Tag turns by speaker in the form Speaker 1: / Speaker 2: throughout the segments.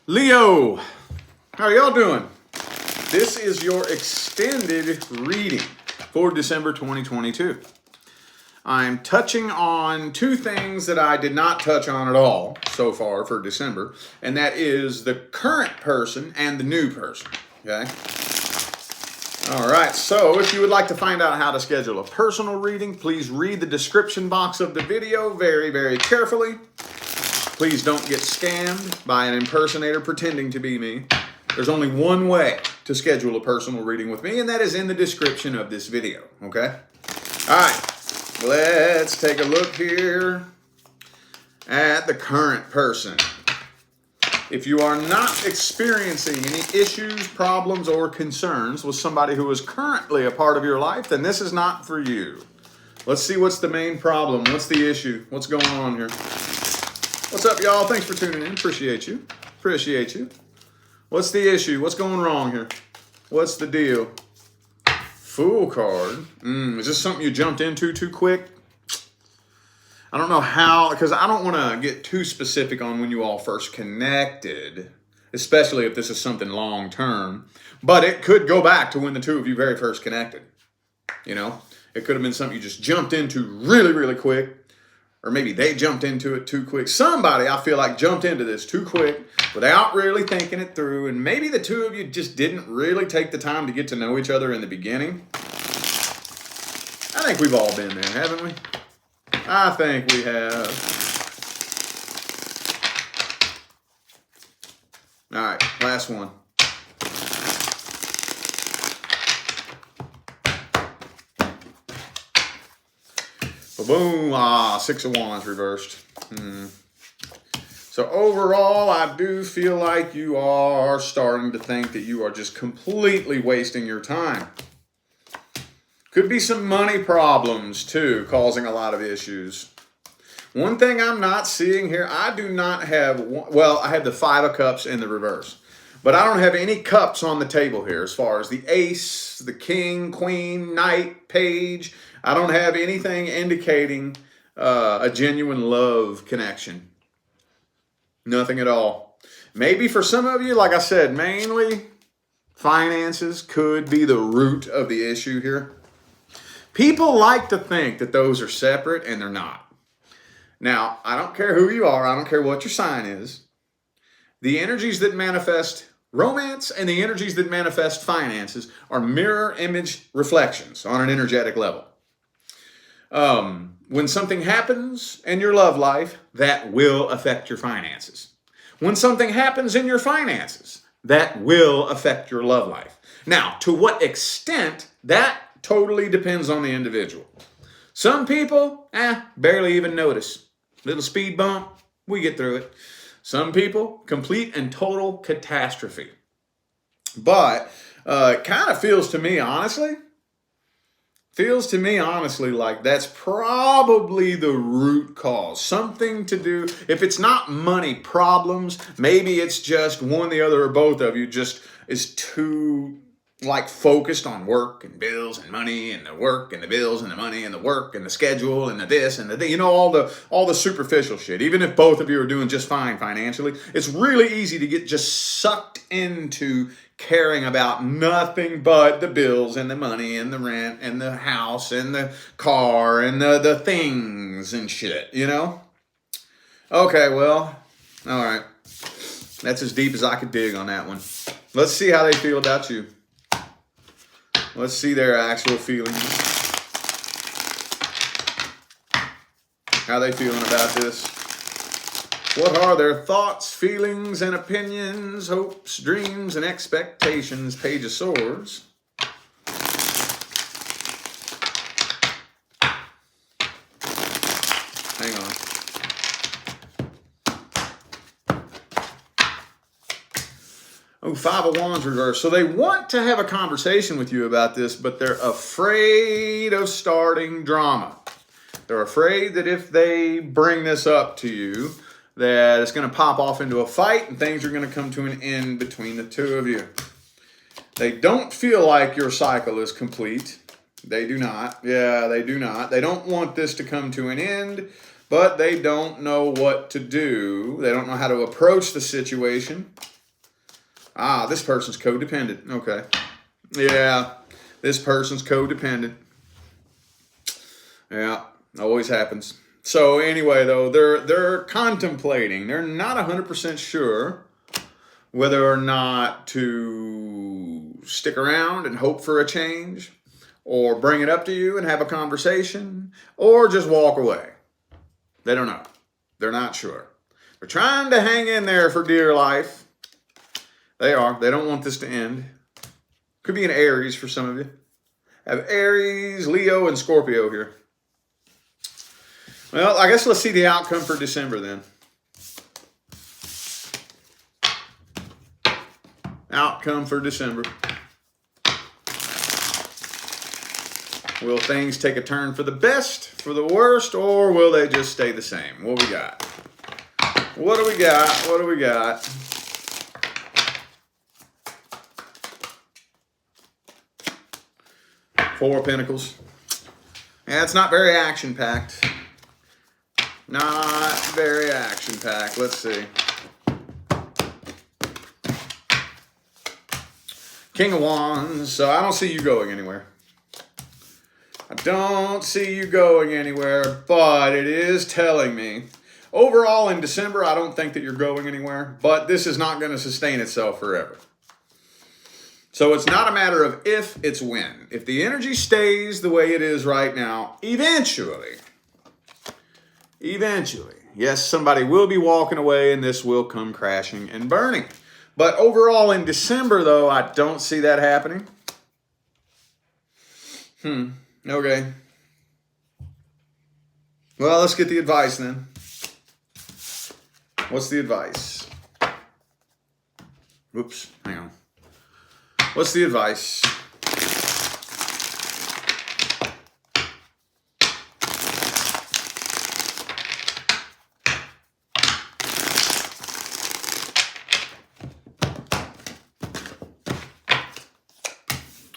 Speaker 1: Leo, how are y'all doing? This is your extended reading for December 2022. I'm touching on two things that I did not touch on at all so far for December, and that is the current person and the new person, okay? All right, so if you would like to find out how to schedule a personal reading, please read the description box of the video very, very carefully. Please don't get scammed by an impersonator pretending to be me. There's only one way to schedule a personal reading with me, and that is in the description of this video, okay? All right, let's take a look here at the current person. If you are not experiencing any issues, problems, or concerns with somebody who is currently a part of your life, then this is not for you. Let's see what's the main problem. What's the issue? What's going on here? What's up, y'all? Thanks for tuning in. Appreciate you. Appreciate you. What's the issue? What's going wrong here? What's the deal? Fool card. Is this something you jumped into too quick? I don't know how, because I don't want to get too specific on when you all first connected, especially if this is something long term. But it could go back to when the two of you very first connected. You know, it could have been something you just jumped into really, really quick. Or maybe they jumped into it too quick. Somebody, I feel like, jumped into this too quick without really thinking it through. And maybe the two of you just didn't really take the time to get to know each other in the beginning. I think we've all been there, haven't we? I think we have. All right, last one. Boom, Six of Wands reversed. So overall, I do feel like you are starting to think that you are just completely wasting your time. Could be some money problems too, causing a lot of issues. One thing I'm not seeing here, I do not have, well, I have the Five of Cups in the reverse. But I don't have any cups on the table here as far as the ace, the king, queen, knight, page. I don't have anything indicating a genuine love connection. Nothing at all. Maybe for some of you, like I said, mainly finances could be the root of the issue here. People like to think that those are separate, and they're not. Now, I don't care who you are. I don't care what your sign is. The energies that manifest romance and the energies that manifest finances are mirror image reflections on an energetic level. When something happens in your love life, that will affect your finances. When something happens in your finances, that will affect your love life. Now, to what extent, that totally depends on the individual. Some people, barely even notice. Little speed bump, we get through it. Some people, complete and total catastrophe. But it kind of feels to me, honestly, like that's probably the root cause. Something to do, if it's not money problems, maybe it's just one, the other, or both of you just is too focused on work and bills and money and the work and the bills and the money and the work and the schedule and the this and the thing, all the superficial shit. Even if both of you are doing just fine financially, it's really easy to get just sucked into caring about nothing but the bills and the money and the rent and the house and the car and the things and shit, Okay, well, all right. That's as deep as I could dig on that one. Let's see how they feel about you. Let's see their actual feelings. How they feeling about this? What are their thoughts, feelings, and opinions, hopes, dreams, and expectations? Page of Swords. Hang on. Oh, Five of Wands reversed. So they want to have a conversation with you about this, but they're afraid of starting drama. They're afraid that if they bring this up to you, that it's going to pop off into a fight and things are going to come to an end between the two of you. They don't feel like your cycle is complete. They do not. Yeah, they do not. They don't want this to come to an end, but they don't know what to do. They don't know how to approach the situation. Ah, this person's codependent. Okay. Yeah, this person's codependent. Yeah, always happens. So anyway, though, they're contemplating. They're not 100% sure whether or not to stick around and hope for a change, or bring it up to you and have a conversation, or just walk away. They don't know. They're not sure. They're trying to hang in there for dear life. They are. They don't want this to end. Could be an Aries for some of you. I have Aries, Leo, and Scorpio here. Well, I guess let's see the outcome for December then. Outcome for December. Will things take a turn for the best, for the worst, or will they just stay the same? What we got? What do we got? What do we got? Four of Pentacles. Yeah, it's not very action-packed. Not very action-packed. Let's see. King of Wands. So I don't see you going anywhere. I don't see you going anywhere, but it is telling me, overall in December, I don't think that you're going anywhere, but this is not going to sustain itself forever. So it's not a matter of if, it's when. If the energy stays the way it is right now, eventually, yes, somebody will be walking away and this will come crashing and burning. But overall in December, though, I don't see that happening. Okay. Well, let's get the advice then. What's the advice? Oops, hang on. What's the advice?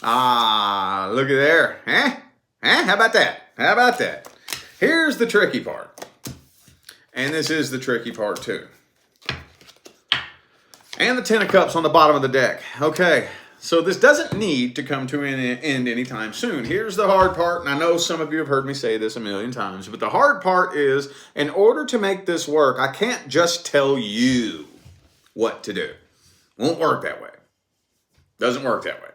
Speaker 1: Ah, look at there. How about that? How about that? Here's the tricky part. And this is the tricky part too. And the Ten of Cups on the bottom of the deck. Okay, so this doesn't need to come to an end anytime soon. Here's the hard part, and I know some of you have heard me say this a million times, but the hard part is, in order to make this work, I can't just tell you what to do. Won't work that way. Doesn't work that way.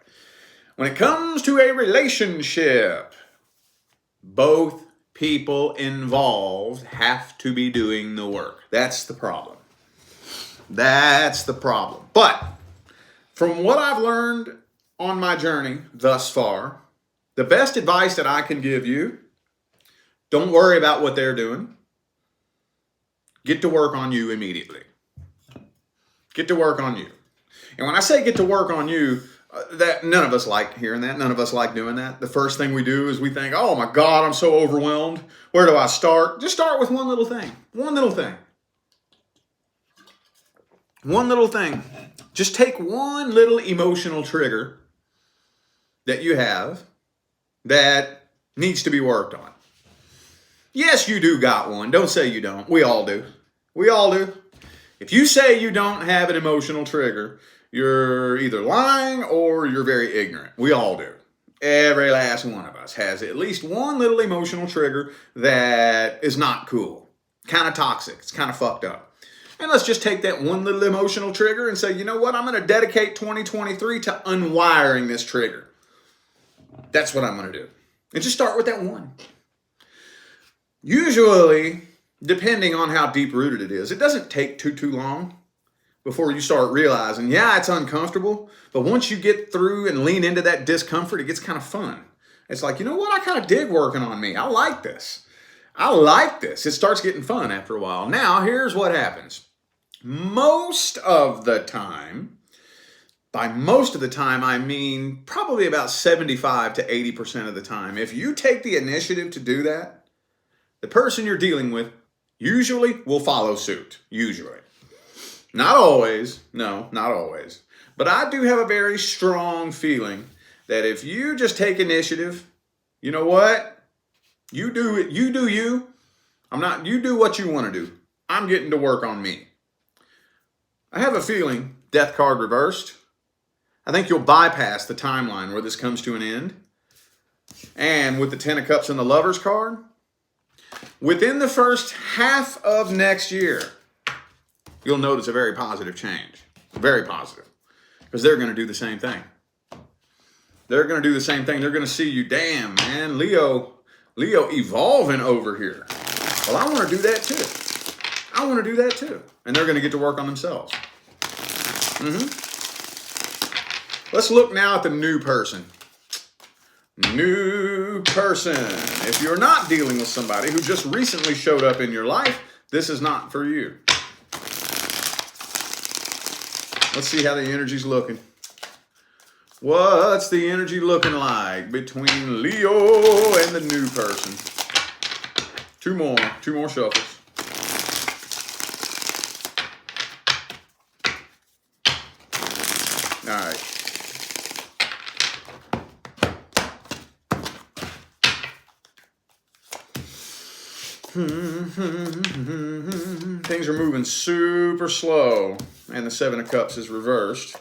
Speaker 1: When it comes to a relationship, both people involved have to be doing the work. That's the problem. That's the problem. But from what I've learned on my journey thus far, the best advice that I can give you, don't worry about what they're doing. Get to work on you immediately. Get to work on you. And when I say get to work on you, that none of us like hearing that. None of us like doing that. The first thing we do is we think, oh my God, I'm so overwhelmed. Where do I start? Just start with one little thing. One little thing. One little thing. Just take one little emotional trigger that you have that needs to be worked on. Yes, you do got one. Don't say you don't. We all do. We all do. If you say you don't have an emotional trigger, you're either lying or you're very ignorant. We all do. Every last one of us has at least one little emotional trigger that is not cool. Kind of toxic. It's kind of fucked up. And let's just take that one little emotional trigger and say, you know what? I'm going to dedicate 2023 to unwiring this trigger. That's what I'm going to do. And just start with that one. Usually, depending on how deep-rooted it is, it doesn't take too long before you start realizing, yeah, it's uncomfortable, but once you get through and lean into that discomfort, it gets kind of fun. It's like, you know what? I kind of dig working on me. I like this. I like this. It starts getting fun after a while. Now, here's what happens. Most of the time, by most of the time, I mean probably about 75 to 80% of the time, if you take the initiative to do that, the person you're dealing with usually will follow suit. Usually. Not always. No, not always. But I do have a very strong feeling that if you just take initiative, you know what? You do it. You do you. You do what you want to do. I'm getting to work on me. I have a feeling Death card reversed. I think you'll bypass the timeline where this comes to an end. And with the Ten of Cups and the Lovers card, within the first half of next year, you'll notice a very positive change. Very positive. Because they're going to do the same thing. They're going to do the same thing. They're going to see you, damn, man, Leo evolving over here. Well, I want to do that too. I want to do that too. And they're going to get to work on themselves. Let's look now at the new person. New person. If you're not dealing with somebody who just recently showed up in your life, this is not for you. Let's see how the energy's looking. What's the energy looking like between Leo and the new person? Two more shuffles. All right. Things are moving super slow, and the Seven of Cups is reversed.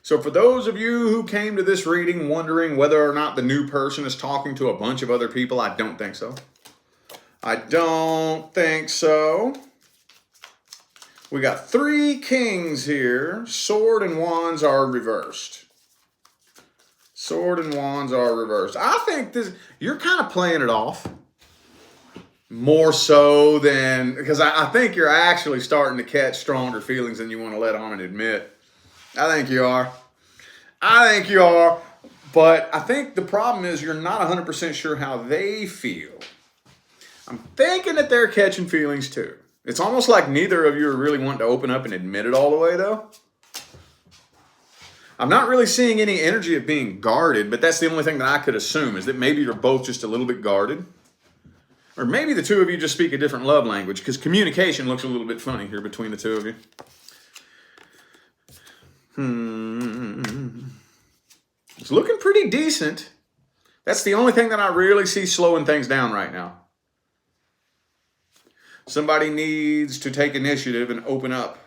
Speaker 1: So for those of you who came to this reading wondering whether or not the new person is talking to a bunch of other people, I don't think so. I don't think so. We got 3 kings here. Sword and wands are reversed. Sword and wands are reversed. I think this, you're kind of playing it off. More so than, because I think you're actually starting to catch stronger feelings than you want to let on and admit. I think you are. But I think the problem is you're not 100% sure how they feel. I'm thinking that they're catching feelings too. It's almost like neither of you are really wanting to open up and admit it all the way though. I'm not really seeing any energy of being guarded, but that's the only thing that I could assume is that maybe you're both just a little bit guarded. Or maybe the two of you just speak a different love language because communication looks a little bit funny here between the two of you. It's looking pretty decent. That's the only thing that I really see slowing things down right now. Somebody needs to take initiative and open up.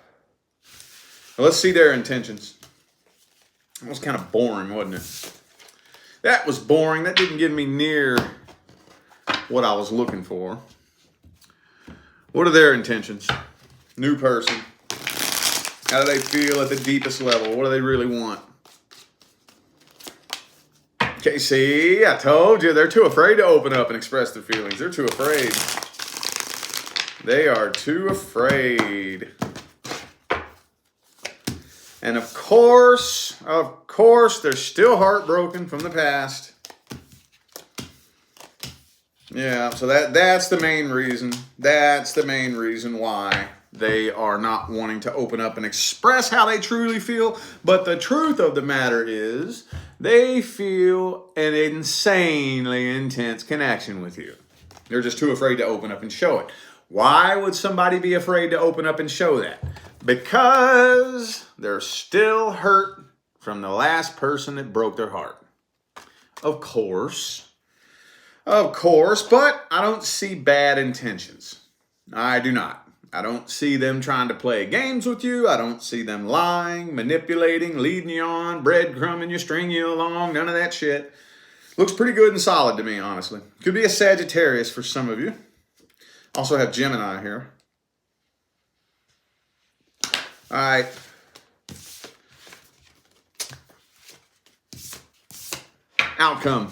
Speaker 1: Now let's see their intentions. That was kind of boring, wasn't it? That was boring. That didn't get me near what I was looking for. What are their intentions? New person. How do they feel at the deepest level? What do they really want? Okay, see, I told you, they're too afraid to open up and express their feelings. They're too afraid. They are too afraid. And of course, they're still heartbroken from the past. Yeah, so that's the main reason. That's the main reason why they are not wanting to open up and express how they truly feel. But the truth of the matter is, they feel an insanely intense connection with you. They're just too afraid to open up and show it. Why would somebody be afraid to open up and show that? Because they're still hurt from the last person that broke their heart. Of course, but I don't see bad intentions. I do not. I don't see them trying to play games with you. I don't see them lying, manipulating, leading you on, breadcrumbing you, stringing you along, none of that shit. Looks pretty good and solid to me, honestly. Could be a Sagittarius for some of you. Also have Gemini here. All right. Outcome.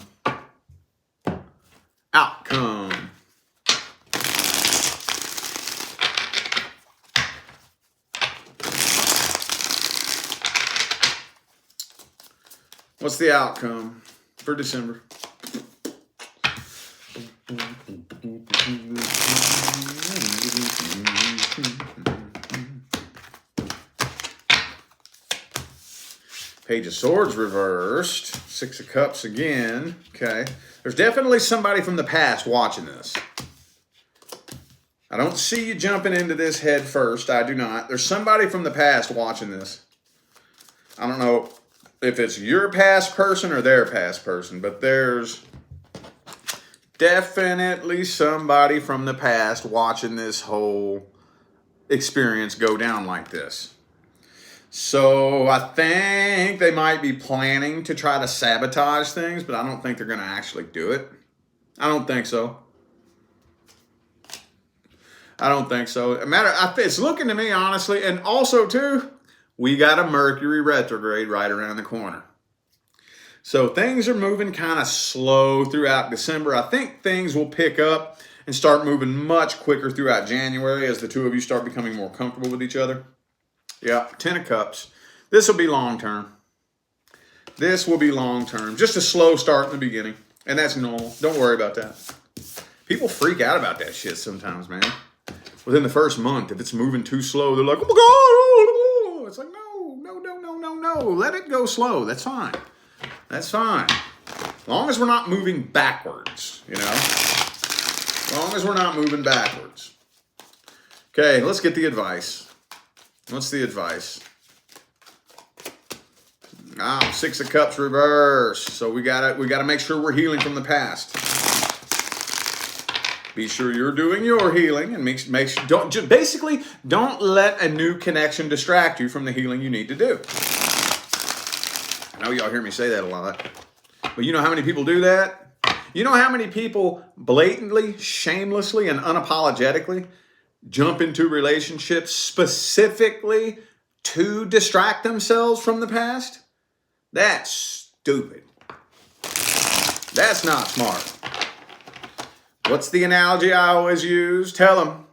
Speaker 1: What's the outcome for December? Page of Swords reversed. Six of Cups again. Okay. There's definitely somebody from the past watching this. I don't see you jumping into this head first. I do not. There's somebody from the past watching this. I don't know if it's your past person or their past person, but there's definitely somebody from the past watching this whole experience go down like this. So I think they might be planning to try to sabotage things, but I don't think they're going to actually do it. I don't think so. I don't think so. It's looking to me, honestly, and also, too, we got a Mercury retrograde right around the corner. So things are moving kind of slow throughout December. I think things will pick up and start moving much quicker throughout January as the two of you start becoming more comfortable with each other. Yeah, 10 of Cups. This will be long term. This will be long term. Just a slow start in the beginning. And that's normal. Don't worry about that. People freak out about that shit sometimes, man. Within the first month, if it's moving too slow, they're like, oh my God. It's like, no. Let it go slow. That's fine. That's fine. As long as we're not moving backwards, you know? As long as we're not moving backwards. Okay, let's get the advice. What's the advice? 6 of Cups reverse. So we gotta make sure we're healing from the past. Be sure you're doing your healing and don't let a new connection distract you from the healing you need to do. I know y'all hear me say that a lot, but you know how many people do that? You know how many people blatantly, shamelessly, and unapologetically jump into relationships specifically to distract themselves from the past? That's stupid. That's not smart. What's the analogy I always use? Tell them,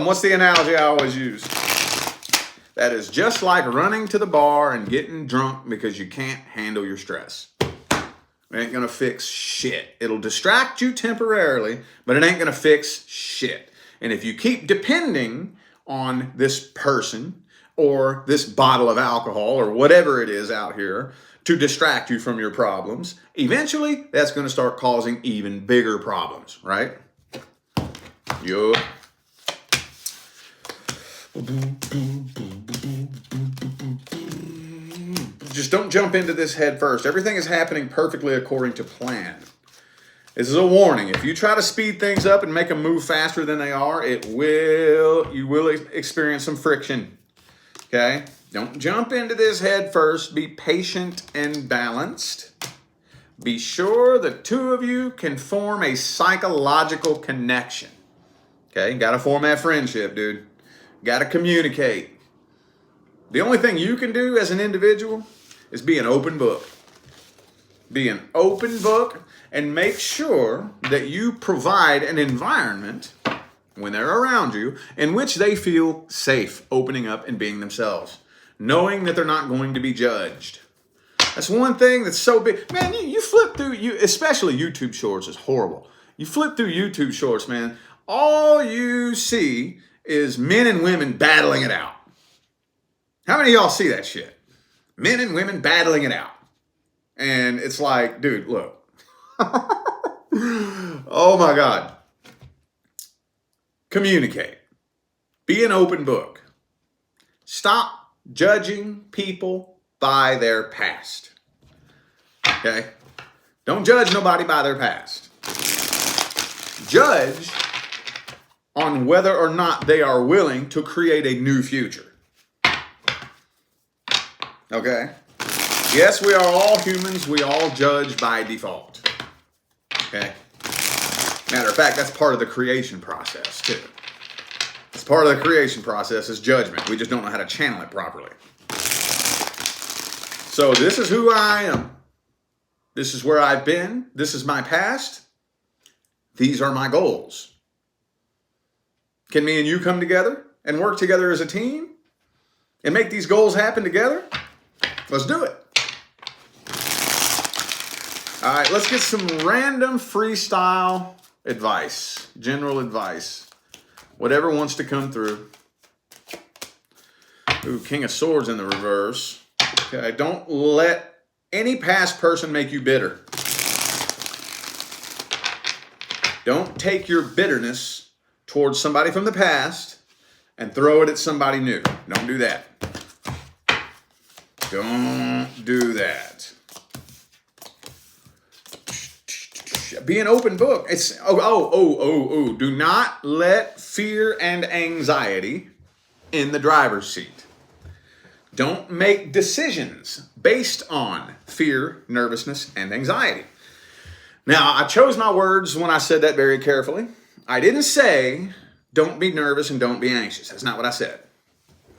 Speaker 1: what's the analogy I always use? That is just like running to the bar and getting drunk because you can't handle your stress. It ain't gonna fix shit. It'll distract you temporarily, but it ain't gonna fix shit. And if you keep depending on this person or this bottle of alcohol or whatever it is out here to distract you from your problems, eventually that's going to start causing even bigger problems, right? Yup. Just don't jump into this head first. Everything is happening perfectly according to plan. This is a warning. If you try to speed things up and make them move faster than they are, you will experience some friction. Okay? Don't jump into this head first. Be patient and balanced. Be sure the two of you can form a psychological connection. Okay? Got to form that friendship, dude. Got to communicate. The only thing you can do as an individual is be an open book. Be an open book and make sure that you provide an environment when they're around you in which they feel safe opening up and being themselves, knowing that they're not going to be judged. That's one thing that's so big. Man, you flip through, especially YouTube Shorts is horrible. You flip through YouTube Shorts, man, all you see is men and women battling it out. How many of y'all see that shit? Men and women battling it out. And it's like, dude, look. Oh my God. Communicate. Be an open book. Stop judging people by their past. Okay? Don't judge nobody by their past. Judge on whether or not they are willing to create a new future. Okay? Yes, we are all humans. We all judge by default. Okay? Matter of fact, that's part of the creation process, too. It's part of the creation process is judgment. We just don't know how to channel it properly. So this is who I am. This is where I've been. This is my past. These are my goals. Can me and you come together and work together as a team and make these goals happen together? Let's do it. All right, let's get some random freestyle advice, general advice, whatever wants to come through. Ooh, King of Swords in the reverse. Okay, don't let any past person make you bitter. Don't take your bitterness towards somebody from the past and throw it at somebody new. Don't do that. Don't do that. Be an open book. It's do not let fear and anxiety in the driver's seat. Don't make decisions based on fear, nervousness, and anxiety. Now, I chose my words when I said that very carefully. I didn't say don't be nervous and don't be anxious. That's not what I said.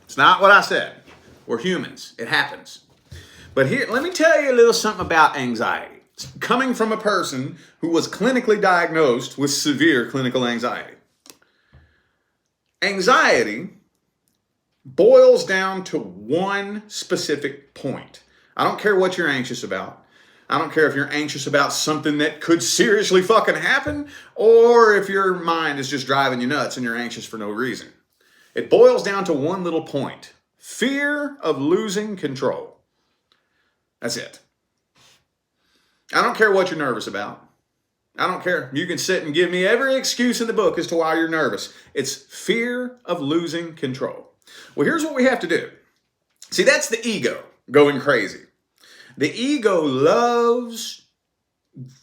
Speaker 1: It's not what I said. We're humans. It happens. But here, let me tell you a little something about anxiety. It's coming from a person who was clinically diagnosed with severe clinical anxiety. Anxiety boils down to one specific point. I don't care what you're anxious about. I don't care if you're anxious about something that could seriously fucking happen, or if your mind is just driving you nuts and you're anxious for no reason. It boils down to one little point: fear of losing control. That's it. I don't care what you're nervous about. I don't care. You can sit and give me every excuse in the book as to why you're nervous. It's fear of losing control. Well, here's what we have to do. See, that's the ego going crazy. The ego loves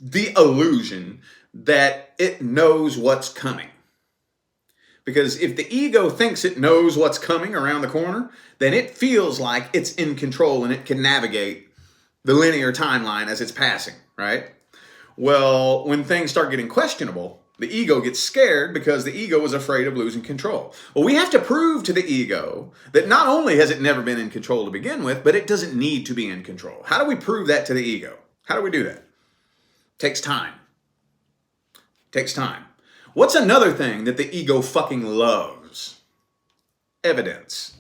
Speaker 1: the illusion that it knows what's coming. Because if the ego thinks it knows what's coming around the corner, then it feels like it's in control and it can navigate the linear timeline as it's passing, right? Well, when things start getting questionable, the ego gets scared because the ego is afraid of losing control. Well, we have to prove to the ego that not only has it never been in control to begin with, but it doesn't need to be in control. How do we prove that to the ego? How do we do that? It takes time. It takes time. What's another thing that the ego fucking loves? Evidence.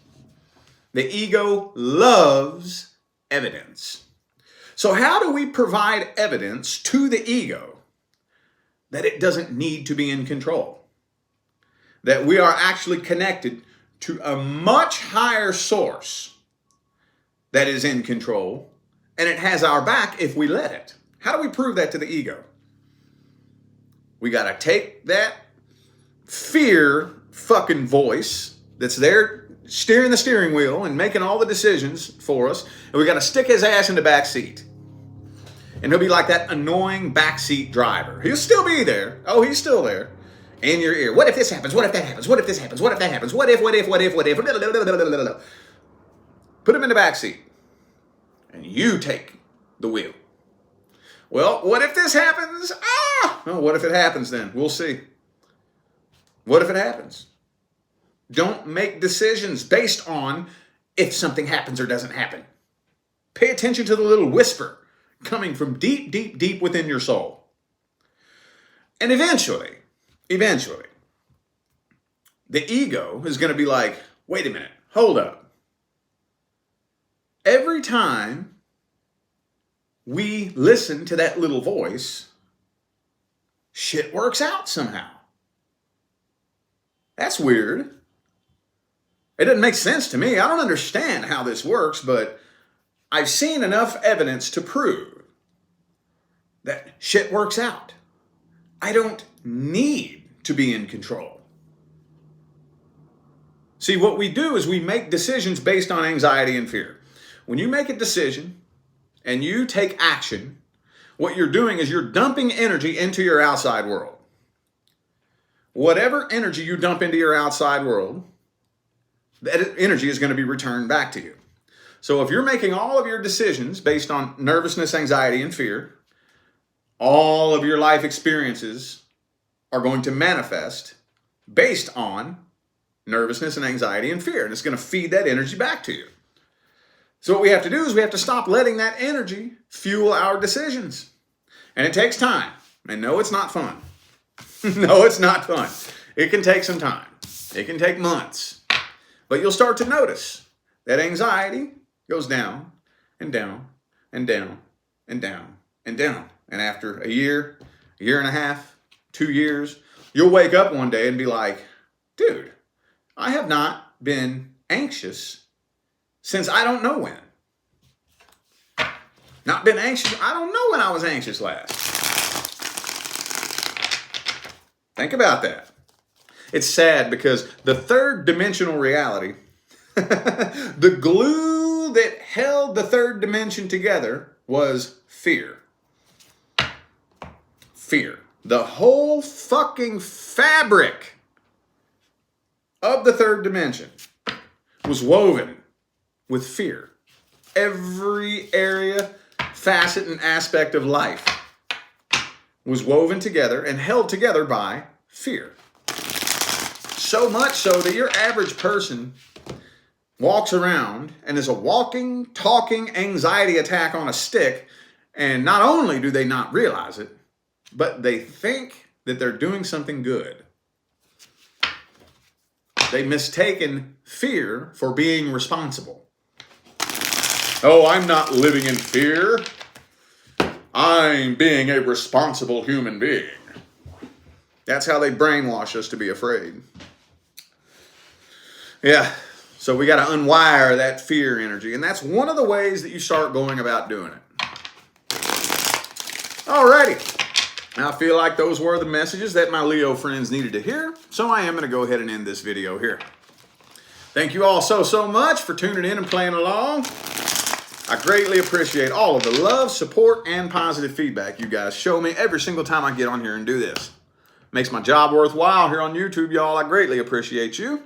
Speaker 1: The ego loves evidence. So how do we provide evidence to the ego that it doesn't need to be in control? That we are actually connected to a much higher source that is in control, and it has our back if we let it. How do we prove that to the ego? We got to take that fear fucking voice that's there steering the steering wheel and making all the decisions for us, and we got to stick his ass in the back seat. And he'll be like that annoying backseat driver. He'll still be there. Oh, he's still there. In your ear. What if this happens? What if that happens? What if this happens? What if that happens? What if? Put him in the backseat. And you take the wheel. Well, what if this happens? Well, what if it happens then? We'll see. What if it happens? Don't make decisions based on if something happens or doesn't happen. Pay attention to the little whisper coming from deep, deep, deep within your soul. And eventually, the ego is going to be like, wait a minute, hold up. Every time we listen to that little voice, shit works out somehow. That's weird. It doesn't make sense to me. I don't understand how this works, but I've seen enough evidence to prove that shit works out. I don't need to be in control. See, what we do is we make decisions based on anxiety and fear. When you make a decision and you take action, what you're doing is you're dumping energy into your outside world. Whatever energy you dump into your outside world, that energy is going to be returned back to you. So if you're making all of your decisions based on nervousness, anxiety, and fear, all of your life experiences are going to manifest based on nervousness and anxiety and fear. And it's going to feed that energy back to you. So what we have to do is we have to stop letting that energy fuel our decisions. And it takes time. And no, it's not fun. No, it's not fun. It can take some time. It can take months. But you'll start to notice that anxiety goes down and down and down and down and down. And after a year and a half, 2 years, you'll wake up one day and be like, dude, I have not been anxious since I don't know when. Not been anxious. I don't know when I was anxious last. Think about that. It's sad because the third dimensional reality, the glue that held the third dimension together was fear. Fear. The whole fucking fabric of the third dimension was woven with fear. Every area, facet, and aspect of life was woven together and held together by fear. So much so that your average person walks around and is a walking, talking anxiety attack on a stick, and not only do they not realize it, but they think that they're doing something good. They've mistaken fear for being responsible. Oh, I'm not living in fear. I'm being a responsible human being. That's how they brainwash us to be afraid. Yeah, so we got to unwire that fear energy, and that's one of the ways that you start going about doing it. Alrighty. I feel like those were the messages that my Leo friends needed to hear, so I am going to go ahead and end this video here. Thank you all so much for tuning in and playing along. I greatly appreciate all of the love, support, and positive feedback you guys show me every single time I get on here and do this. Makes my job worthwhile here on YouTube, y'all. I greatly appreciate you.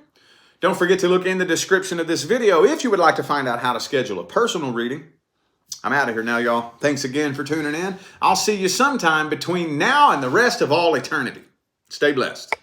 Speaker 1: Don't forget to look in the description of this video if you would like to find out how to schedule a personal reading. I'm out of here now, y'all. Thanks again for tuning in. I'll see you sometime between now and the rest of all eternity. Stay blessed.